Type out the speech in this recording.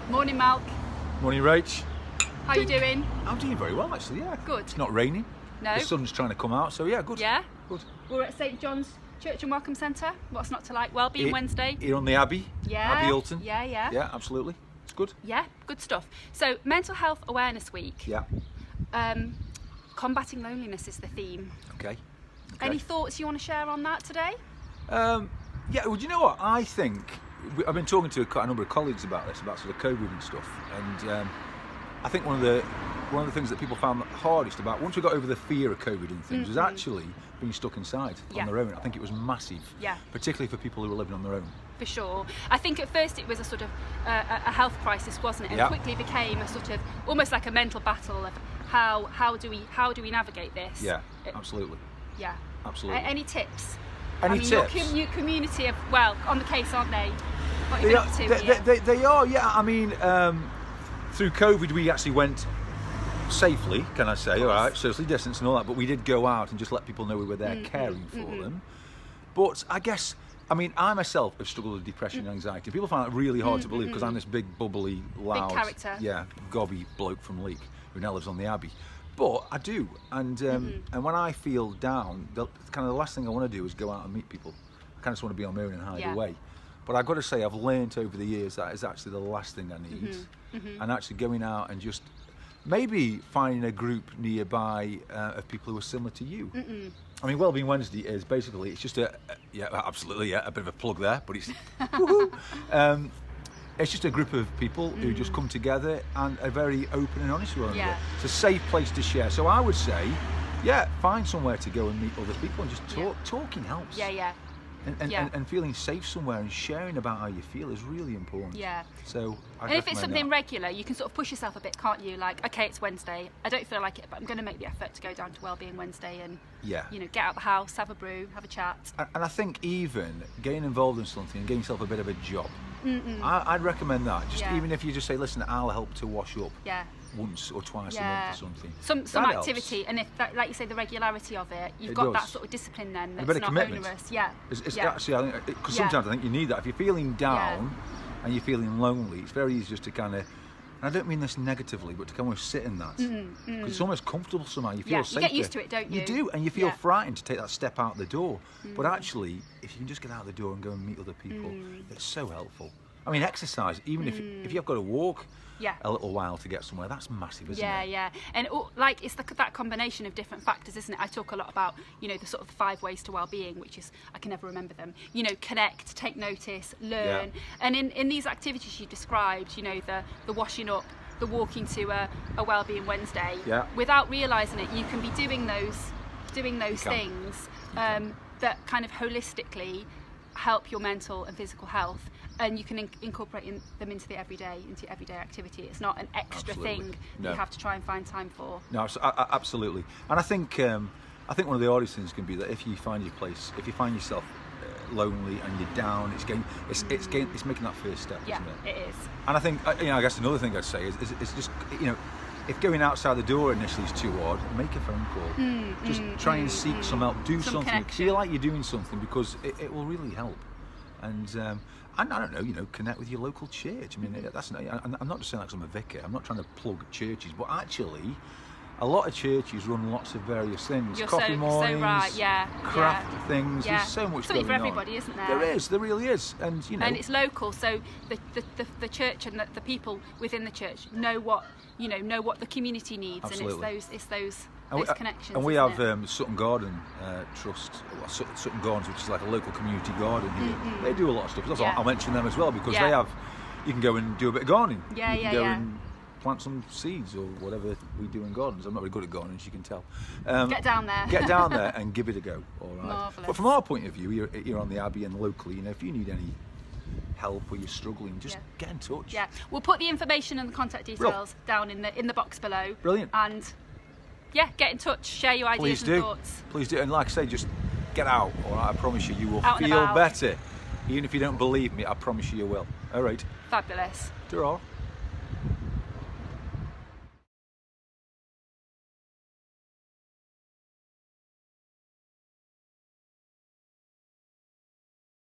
Morning, Malc. Morning, Rach. How are you doing? I'm doing very well, actually, yeah. Good. It's not raining. No. The sun's trying to come out, so yeah, good. Yeah? Good. We're at St John's Church and Welcome Centre. What's not to like? Wellbeing Wednesday. Here on the Abbey. Yeah. Abbey Hulton. Yeah. Yeah, absolutely. It's good. Yeah, good stuff. So, Mental Health Awareness Week. Yeah. Combating loneliness is the theme. Okay. Any thoughts you want to share on that today? Yeah, well, do you know what? I think, I've been talking to quite a number of colleagues about this, about sort of COVID and stuff, and I think one of the things that people found hardest about, once we got over the fear of COVID and things, was actually being stuck inside on their own. I think it was massive, particularly for people who were living on their own. For sure. I think at first it was a sort of a health crisis, wasn't it? And quickly became a sort of almost like a mental battle of how do we navigate this? Yeah, absolutely. Yeah, absolutely. Any tips? Any tips? Your community of, well, on the case, aren't they? What are they are, yeah. I mean, through COVID we actually went safely, can I say, all right, socially distanced and all that, but we did go out and just let people know we were there caring for them. But I guess, I mean, I myself have struggled with depression and anxiety. People find it really hard to believe because I'm this big, bubbly, loud, big character. Yeah, gobby bloke from Leek who now lives on the Abbey. But I do, and when I feel down, the last thing I want to do is go out and meet people. I kind of just want to be on my own and hide away. But I've got to say, I've learnt over the years that is actually the last thing I need. And actually going out and just maybe finding a group nearby of people who are similar to you. I mean, Wellbeing Wednesday is basically, it's just a bit of a plug there, but it's it's just a group of people who just come together and are very open and honest with one another. It's a safe place to share. So I would say, find somewhere to go and meet other people and just talk. Talking helps. And feeling safe somewhere and sharing about how you feel is really important. Yeah. So and if it's something regular, you can sort of push yourself a bit, can't you? Like, okay, it's Wednesday. I don't feel like it, but I'm going to make the effort to go down to Wellbeing Wednesday and get out the house, have a brew, have a chat. And I think even getting involved in something and getting yourself a bit of a job. I'd recommend that. Just even if you just say, listen, I'll help to wash up once or twice a month or something. Some activity, helps. And if that, like you say, the regularity of it, you've got that sort of discipline then. That's not onerous. It's actually, I think, because sometimes I think you need that. If you're feeling down and you're feeling lonely, it's very easy just to kind of, and I don't mean this negatively, but to kind of sit in that. Because it's almost comfortable somehow. You feel safer. You get used to it, don't you? You do, and you feel frightened to take that step out the door. But actually, if you can just get out the door and go and meet other people, it's so helpful. I mean, exercise, even if you've got to walk a little while to get somewhere, that's massive, isn't it? Yeah. And like, it's that combination of different factors, isn't it? I talk a lot about, the sort of 5 ways to well-being, which is, I can never remember them. Connect, take notice, learn. And in these activities you described, the washing up, the walking to a Wellbeing Wednesday, without realising it, you can be doing those things that kind of holistically help your mental and physical health, and you can incorporate them into everyday activity. It's not an extra thing that you have to try and find time for. No, absolutely. And I think one of the hardest things can be that if you find yourself lonely and you're down, it's making that first step, isn't it? It is. And I think I guess another thing I'd say is just if going outside the door initially is too hard, make a phone call. Just try and seek some help. Do something. Connection. Feel like you're doing something, because it will really help. And I don't know, connect with your local church. I mean, I'm not just saying that 'cause I'm a vicar. I'm not trying to plug churches, but actually, a lot of churches run lots of various things. You're Coffee mornings, so right. craft things. There's so much something going for everybody, isn't there? There really is. And and it's local, so the church and the people within the church know what the community needs. Absolutely. And it's those connections. And we have Sutton Garden Trust, Sutton Gardens, which is like a local community garden here. They do a lot of stuff. I'll mention them as well, because they have. You can go and do a bit of gardening. You can go and plant some seeds or whatever we do in gardens. I'm not very good at gardening, as you can tell. Get down there. Get down there and give it a go. All right. Marvellous. But from our point of view, you're on the Abbey and locally. If you need any help or you're struggling, just get in touch. Yeah, we'll put the information and the contact details down in the box below. Brilliant. And get in touch, share your ideas and thoughts. Please do. And like I say, just get out. All right. I promise you will out feel better. Even if you don't believe me, I promise you will. All right. Fabulous. Ta-ra.